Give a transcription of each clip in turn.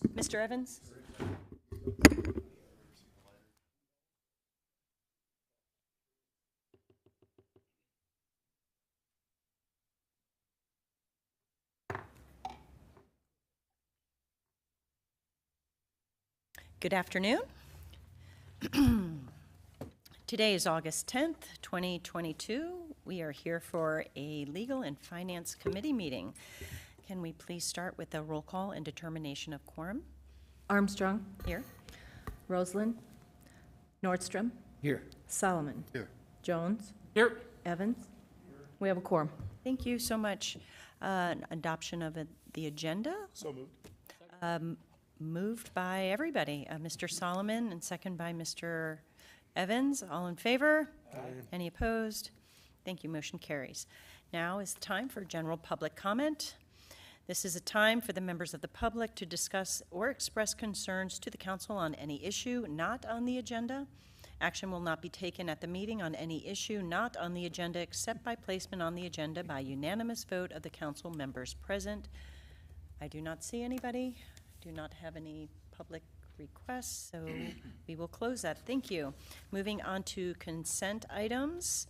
Mr. Evans? Good afternoon. Today is August 10th, 2022. We are here for a Legal and Finance Committee meeting. Can we please start with a roll call and determination of quorum? Armstrong. Here. Roseland. Nordstrom. Here. Solomon. Here. Jones. Here. Evans. We have a quorum. Thank you so much. Adoption of the agenda. So moved. Moved by everybody. Mr. Solomon and second by Mr. Evans. All in favor? Aye. Any opposed? Thank you. Motion carries. Now is the time for general public comment. This is a time for the members of the public to discuss or express concerns to the council on any issue not on the agenda. Action will not be taken at the meeting on any issue not on the agenda except by placement on the agenda by unanimous vote of the council members present. I do not see anybody. Do not have any public requests, so we will close that. Thank you. Moving on to consent items.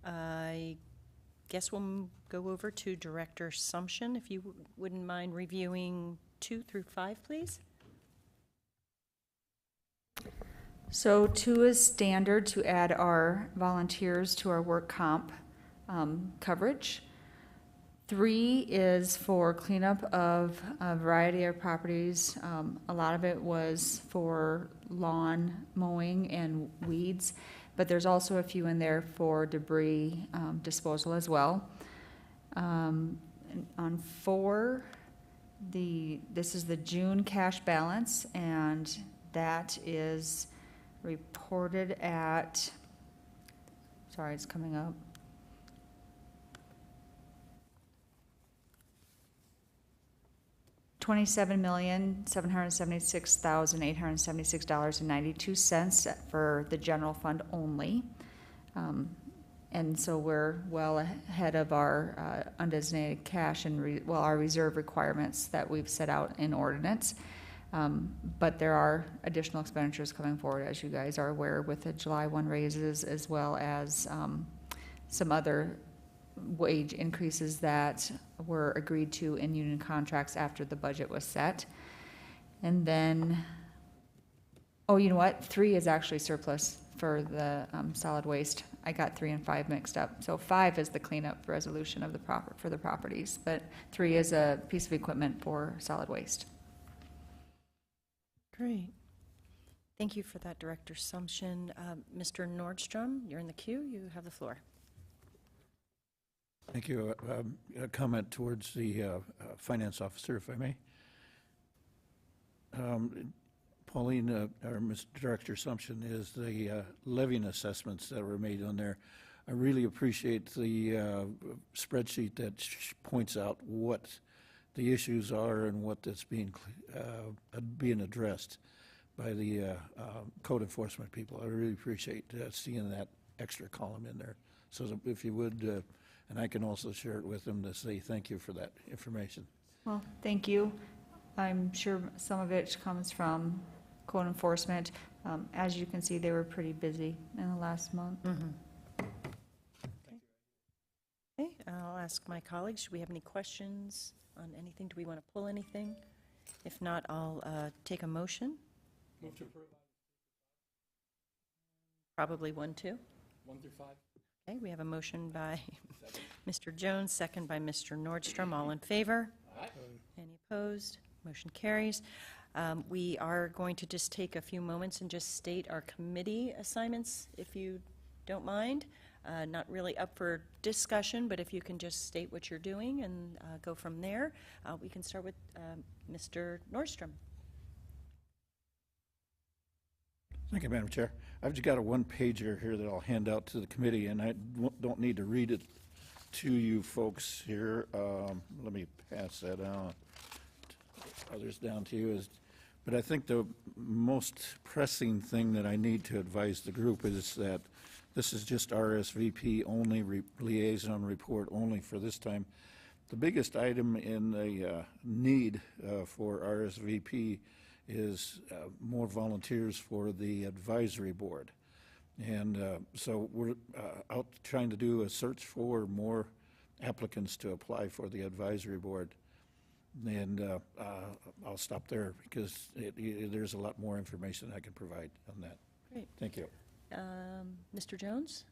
I guess we'll go over to Director Sumption, if you wouldn't mind reviewing 2 through 5, please. So 2 is standard to add our volunteers to our work comp coverage. 3 is for cleanup of a variety of properties. A lot of it was for lawn mowing and weeds, but there's also a few in there for debris disposal as well. And on 4, this is the June cash balance, and that is reported at, sorry, it's coming up. $27,776,876.92 for the general fund only. And so we're well ahead of our undesignated cash and our reserve requirements that we've set out in ordinance. But there are additional expenditures coming forward, as you guys are aware, with the July 1 raises, as well as some other wage increases that were agreed to in union contracts after the budget was set. And then, oh, you know what? 3 is actually surplus for the solid waste. I got 3 and 5 mixed up. So 5 is the cleanup resolution of for the properties, but 3 is a piece of equipment for solid waste. Great. Thank you for that, Director Sumption. Mr. Nordstrom, you're in the queue. You have the floor. Thank you. A comment towards the finance officer, if I may. Pauline, or Mr. Director Sumption, is the levying assessments that were made on there. I really appreciate the spreadsheet that points out what the issues are and what that's being addressed by the code enforcement people. I really appreciate seeing that extra column in there. So if you would, and I can also share it with them to say thank you for that information. Well, thank you. I'm sure some of it comes from code enforcement. As you can see, they were pretty busy in the last month. Mm-hmm. Okay, I'll ask my colleagues, do we have any questions on anything? Do we want to pull anything? If not, I'll take a motion. Move to approve. Probably 1, 2. 1 through 5. Okay, we have a motion by Mr. Jones, second by Mr. Nordstrom. All in favor? Aye. Any opposed? Motion carries. We are going to just take a few moments and just state our committee assignments, if you don't mind. Not really up for discussion, but if you can just state what you're doing and go from there. We can start with Mr. Nordstrom. Thank you, Madam Chair. I've just got a one-pager here that I'll hand out to the committee, and I don't need to read it to you folks here. Let me pass that on. Others down to you. But I think the most pressing thing that I need to advise the group is that this is just RSVP only, liaison report only for this time. The biggest item in the need for RSVP is more volunteers for the advisory board. And so we're out trying to do a search for more applicants to apply for the advisory board. And I'll stop there because there's a lot more information I can provide on that. Great. Thank you. Mr. Jones?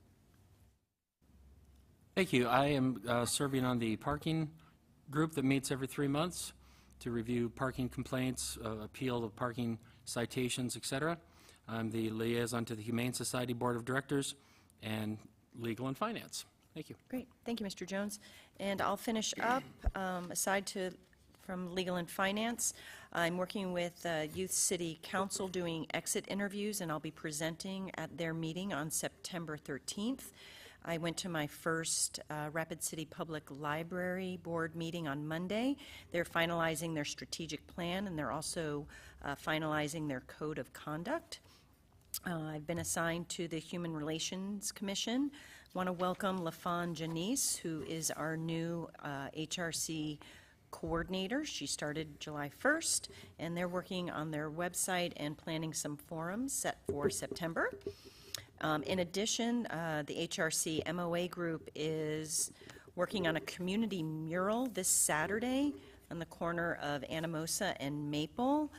Thank you. I am serving on the parking group that meets every 3 months to review parking complaints, appeal of parking citations, et cetera. I'm the liaison to the Humane Society Board of Directors and Legal and Finance. Thank you. Great, thank you, Mr. Jones. And I'll finish up, from Legal and Finance. I'm working with Youth City Council doing exit interviews, and I'll be presenting at their meeting on September 13th. I went to my first Rapid City Public Library Board meeting on Monday. They're finalizing their strategic plan, and they're also finalizing their code of conduct. I've been assigned to the Human Relations Commission. Want to welcome LaFawn Janice, who is our new HRC coordinator. She started July 1st, and they're working on their website and planning some forums set for September. In addition, the HRC MOA group is working on a community mural this Saturday on the corner of Anamosa and Maple.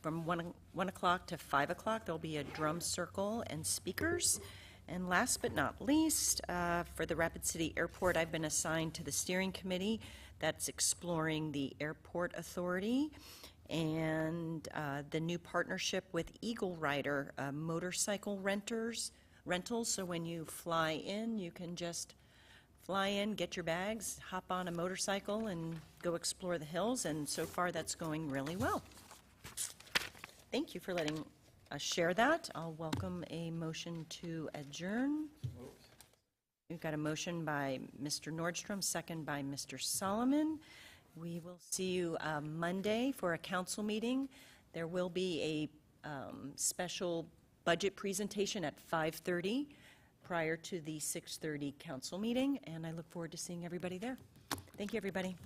From 1 o'clock to 5 o'clock, there'll be a drum circle and speakers. And last but not least, for the Rapid City Airport, I've been assigned to the steering committee that's exploring the airport authority and the new partnership with Eagle Rider motorcycle rentals. So when you fly in, you can just fly in, get your bags, hop on a motorcycle, and go explore the hills. And so far, that's going really well. Thank you for letting us share that. I'll welcome a motion to adjourn. We've got a motion by Mr. Nordstrom, second by Mr. Solomon. We will see you Monday for a council meeting. There will be a special budget presentation at 5:30 prior to the 6:30 council meeting, and I look forward to seeing everybody there. Thank you, everybody.